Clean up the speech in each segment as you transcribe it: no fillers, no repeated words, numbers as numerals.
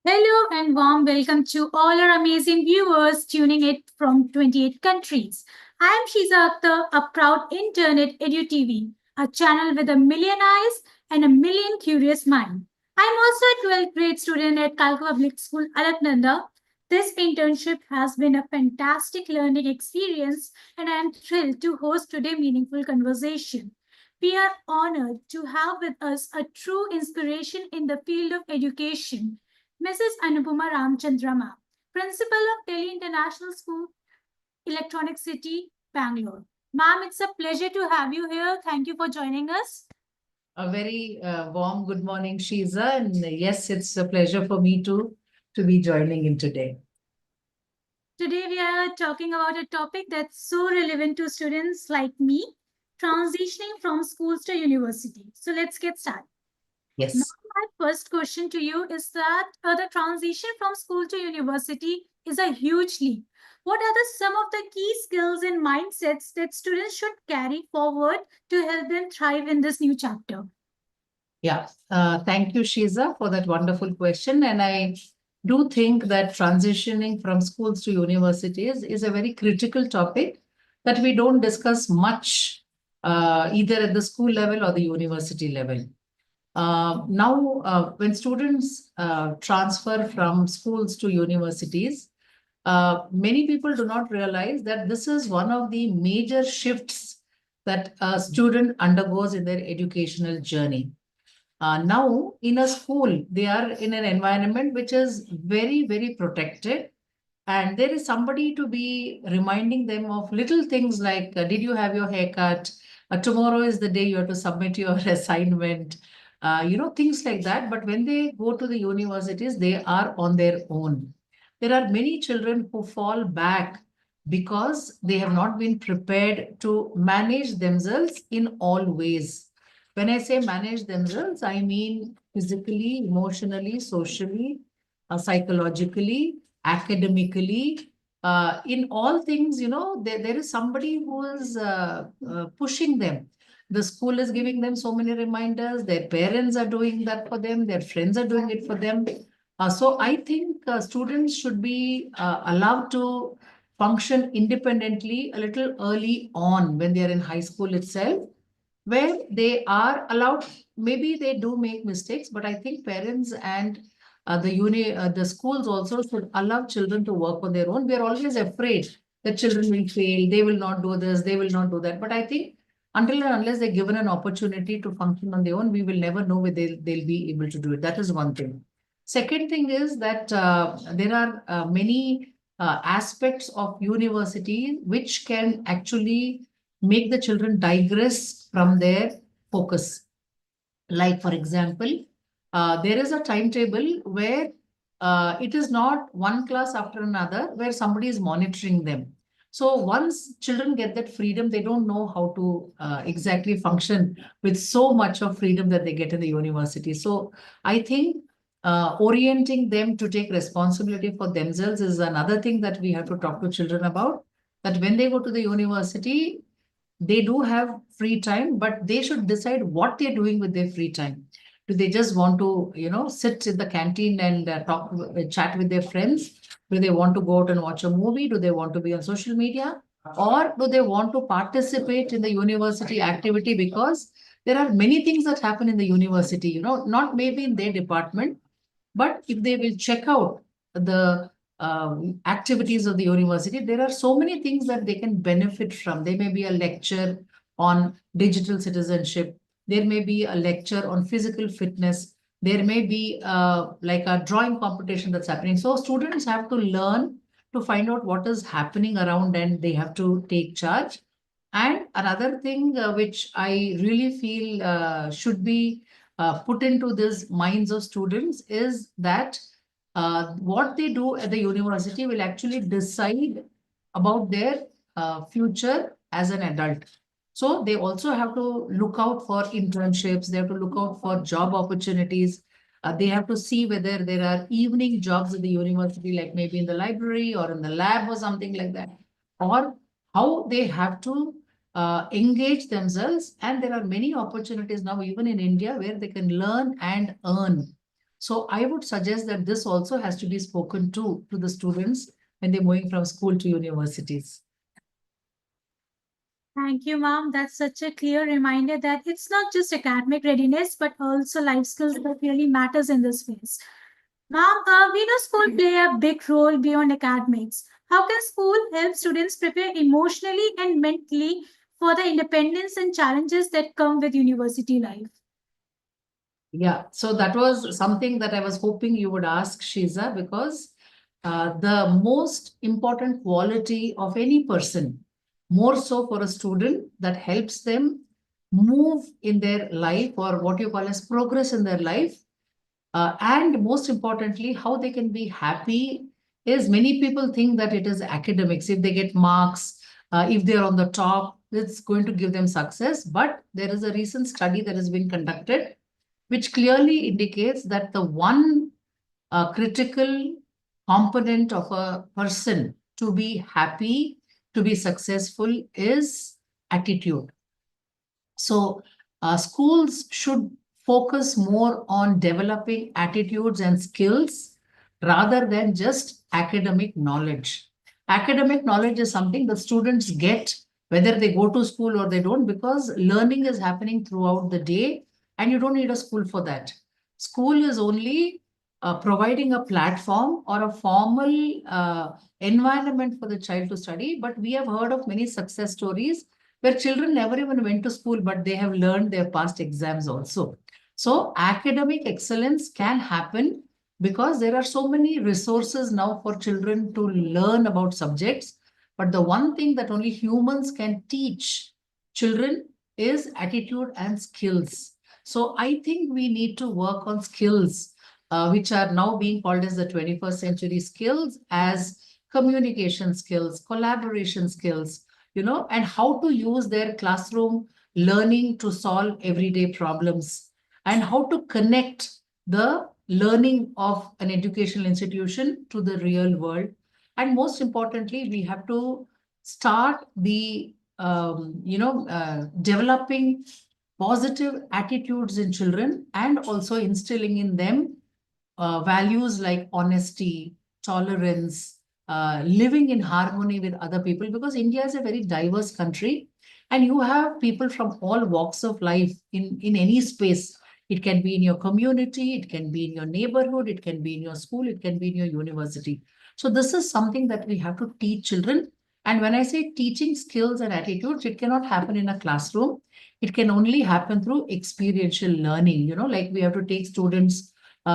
Hello and warm welcome to all our amazing viewers tuning in from 28 countries. I am Shiza Akhtar, a proud intern at EDU TV, a channel with a million eyes and a million curious minds. I am also a 12th grade student at Kalka Public School, Alaknanda. This internship has been a fantastic learning experience and I am thrilled to host today's meaningful conversation. We are honored to have with us a true inspiration in the field of education, Mrs. Anupama Ramachandra, ma'am, Principal of Delhi International School, Electronic City, Bangalore. Ma'am, it's a pleasure to have you here. Thank you for joining us. A very warm good morning, Shiza. And yes, it's a pleasure for me to be joining in today. Today, we are talking about a topic that's so relevant to students like me, transitioning from schools to university. So, let's get started. Now, Yes. my first question to you is that the transition from school to university is a huge leap. What are some of the key skills and mindsets that students should carry forward to help them thrive in this new chapter? Yeah. Thank you, Shiza, for that wonderful question. And I do think that transitioning from schools to universities is a very critical topic that we don't discuss much either at the school level or the university level. Now, when students transfer from schools to universities, many people do not realize that this is one of the major shifts that a student undergoes in their educational journey. Now, in a school, they are in an environment which is very, very protected. And there is somebody to be reminding them of little things like, did you have your haircut? Tomorrow is the day you have to submit your assignment. Things like that. But when they go to the universities, they are on their own. There are many children who fall back because they have not been prepared to manage themselves in all ways. When I say manage themselves, I mean physically, emotionally, socially, psychologically, academically. In all things, there is somebody who is pushing them. The school is giving them so many reminders. Their parents are doing that for them. Their friends are doing it for them. So I think students should be allowed to function independently a little early on when they are in high school itself, where they are allowed. Maybe they do make mistakes, but I think parents and the schools also should allow children to work on their own. We are always afraid that children will fail, they will not do this, they will not do that. But I think until and unless they're given an opportunity to function on their own, we will never know whether they'll be able to do it. That is one thing. Second thing is that there are many aspects of university which can actually make the children digress from their focus. Like, for example, there is a timetable where it is not one class after another where somebody is monitoring them. So once children get that freedom, they don't know how to exactly function with so much of freedom that they get in the university. So I think orienting them to take responsibility for themselves is another thing that we have to talk to children about. That when they go to the university, they do have free time, but they should decide what they're doing with their free time. Do they just want to, sit in the canteen and chat with their friends? Do they want to go out and watch a movie? Do they want to be on social media? Or do they want to participate in the university activity? Because there are many things that happen in the university, not maybe in their department, but if they will check out the activities of the university, there are so many things that they can benefit from. There may be a lecture on digital citizenship. There may be a lecture on physical fitness. There may be like a drawing competition that's happening. So students have to learn to find out what is happening around and they have to take charge. And another thing which I really feel should be put into these minds of students is that what they do at the university will actually decide about their future as an adult. So they also have to look out for internships, they have to look out for job opportunities. They have to see whether there are evening jobs at the university, like maybe in the library or in the lab or something like that, or how they have to engage themselves. And there are many opportunities now, even in India, where they can learn and earn. So I would suggest that this also has to be spoken to the students when they're moving from school to universities. Thank you, ma'am. That's such a clear reminder that it's not just academic readiness, but also life skills that really matters in this phase. Ma'am, we know school play a big role beyond academics. How can school help students prepare emotionally and mentally for the independence and challenges that come with university life? Yeah, so that was something that I was hoping you would ask, Shiza, because the most important quality of any person, more so for a student, that helps them move in their life or what you call as progress in their life, and most importantly, how they can be happy is many people think that it is academics. If they get marks, if they're on the top, it's going to give them success. But there is a recent study that has been conducted which clearly indicates that the one critical component of a person to be happy, to be successful is attitude. So, schools should focus more on developing attitudes and skills rather than just academic knowledge. Academic knowledge is something that students get whether they go to school or they don't, because learning is happening throughout the day and you don't need a school for that. School is only providing a platform or a formal environment for the child to study. But we have heard of many success stories where children never even went to school, but they have learned their past exams also. So academic excellence can happen because there are so many resources now for children to learn about subjects. But the one thing that only humans can teach children is attitude and skills. So I think we need to work on skills, which are now being called as the 21st century skills, as communication skills, collaboration skills, and how to use their classroom learning to solve everyday problems, and how to connect the learning of an educational institution to the real world. And most importantly, we have to start the developing positive attitudes in children and also instilling in them values like honesty, tolerance, living in harmony with other people, because India is a very diverse country and you have people from all walks of life in any space. It can be in your community, it can be in your neighborhood, it can be in your school, it can be in your university. So this is something that we have to teach children. And when I say teaching skills and attitudes, it cannot happen in a classroom. It can only happen through experiential learning. Like we have to take students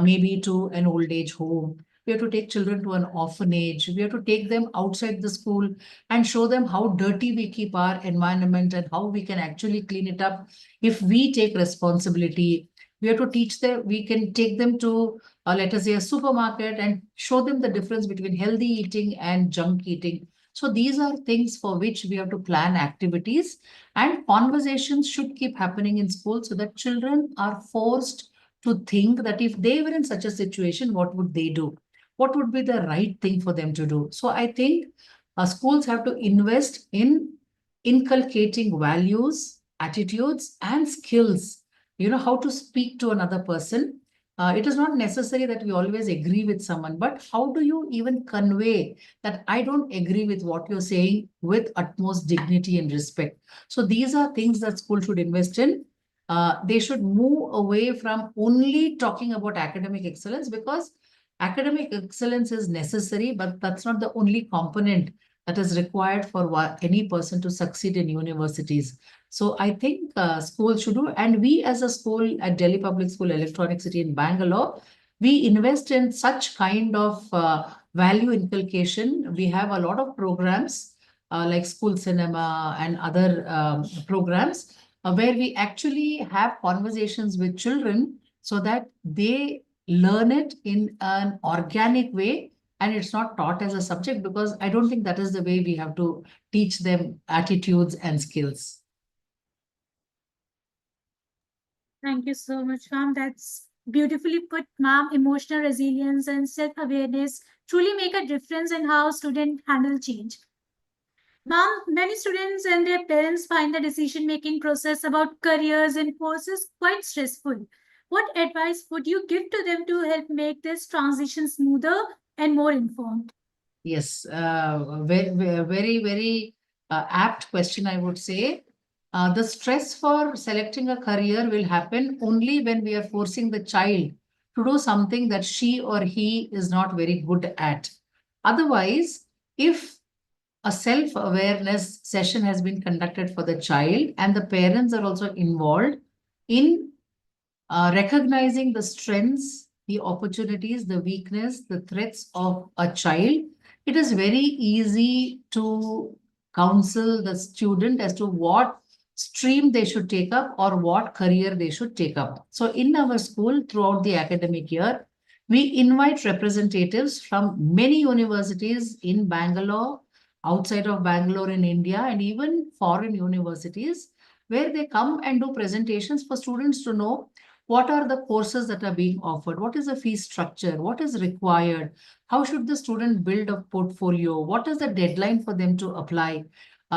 maybe to an old age home. We have to take children to an orphanage. We have to take them outside the school and show them how dirty we keep our environment and how we can actually clean it up if we take responsibility. We have to teach them, we can take them to, let us say, a supermarket and show them the difference between healthy eating and junk eating. So these are things for which we have to plan activities, and conversations should keep happening in school so that children are forced to think that if they were in such a situation, what would they do? What would be the right thing for them to do? So I think schools have to invest in inculcating values, attitudes, and skills. How to speak to another person. It is not necessary that we always agree with someone, but how do you even convey that I don't agree with what you're saying with utmost dignity and respect? So these are things that school should invest in. They should move away from only talking about academic excellence, because academic excellence is necessary, but that's not the only component that is required for any person to succeed in universities. So I think schools should do, and we as a school at Delhi Public School Electronic City in Bangalore, we invest in such kind of value inculcation. We have a lot of programs like school cinema and other programs where we actually have conversations with children so that they learn it in an organic way and it's not taught as a subject, because I don't think that is the way we have to teach them attitudes and skills. Thank you so much, ma'am. That's beautifully put, ma'am. Emotional resilience and self-awareness truly make a difference in how students handle change. Ma'am, many students and their parents find the decision-making process about careers and courses quite stressful. What advice would you give to them to help make this transition smoother and more informed? Yes, very apt question, I would say. The stress for selecting a career will happen only when we are forcing the child to do something that she or he is not very good at. Otherwise, if a self-awareness session has been conducted for the child and the parents are also involved in recognizing the strengths, the opportunities, the weakness, the threats of a child, it is very easy to counsel the student as to what stream they should take up or what career they should take up. So, in our school, throughout the academic year, we invite representatives from many universities in Bangalore, outside of Bangalore in India, and even foreign universities, where they come and do presentations for students to know what are the courses that are being offered, what is the fee structure, what is required, how should the student build a portfolio, what is the deadline for them to apply.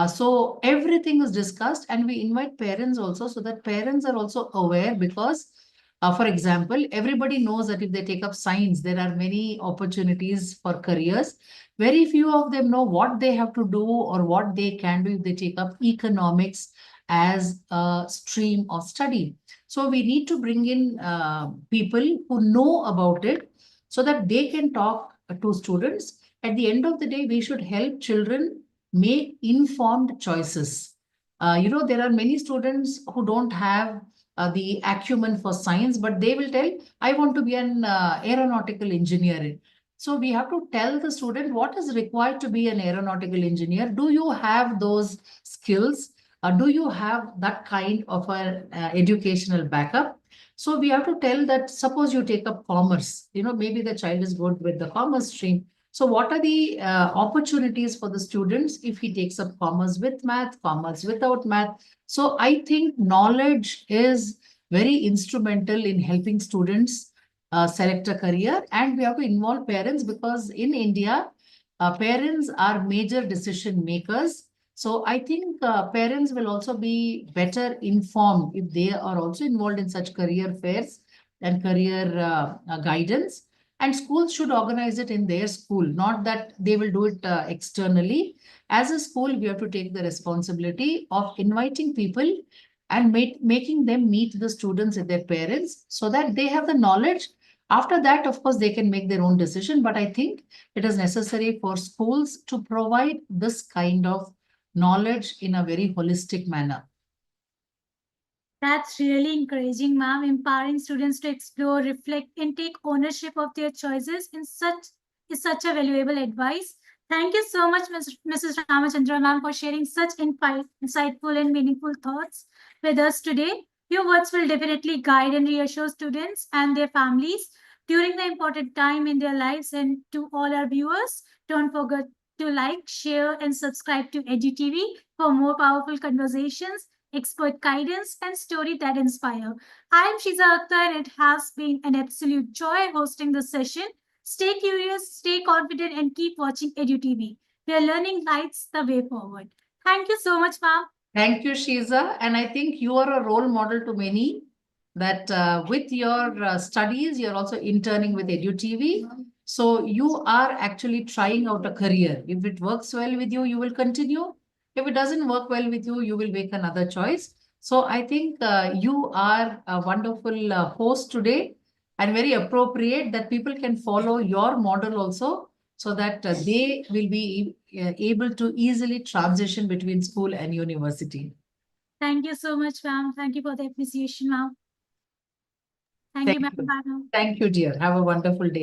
So everything is discussed, and we invite parents also, so that parents are also aware, because for example, everybody knows that if they take up science, there are many opportunities for careers. Very few of them know what they have to do or what they can do if they take up economics as a stream of study. So we need to bring in people who know about it, so that they can talk to students. At the end of the day, we should help children make informed choices. There are many students who don't have the acumen for science, but they will tell, I want to be an aeronautical engineer. So we have to tell the student what is required to be an aeronautical engineer. Do you have those skills? Do you have that kind of an educational backup? So we have to tell that, suppose you take up commerce, maybe the child is good with the commerce stream. So what are the opportunities for the students if he takes up commerce with math, commerce without math? So I think knowledge is very instrumental in helping students select a career, and we have to involve parents, because in India, parents are major decision makers. So I think parents will also be better informed if they are also involved in such career fairs and career guidance. And schools should organize it in their school, not that they will do it externally. As a school, we have to take the responsibility of inviting people and making them meet the students and their parents, so that they have the knowledge. After that, of course, they can make their own decision. But I think it is necessary for schools to provide this kind of knowledge in a very holistic manner. That's really encouraging, ma'am. Empowering students to explore, reflect, and take ownership of their choices is such a valuable advice. Thank you so much, Mrs. Ramachandra, ma'am, for sharing such insightful and meaningful thoughts with us today. Your words will definitely guide and reassure students and their families during the important time in their lives. And to all our viewers, don't forget to like, share, and subscribe to EDUTV for more powerful conversations, expert guidance, and story that inspire. I'm Shiza Akhtar, and it has been an absolute joy hosting this session. Stay curious, stay confident, and keep watching EduTV, where learning lights the way forward. Thank you so much, ma'am. Thank you, Shiza. And I think you are a role model to many, that with your studies, you're also interning with EduTV. So you are actually trying out a career. If it works well with you, you will continue. If it doesn't work well with you, you will make another choice. So I think you are a wonderful host today, and very appropriate that people can follow your model also, so that they will be able to easily transition between school and university. Thank you so much, ma'am. Thank you for the appreciation, ma'am. Thank you, Thank ma'am. you. Bye now. Thank you, dear. Have a wonderful day.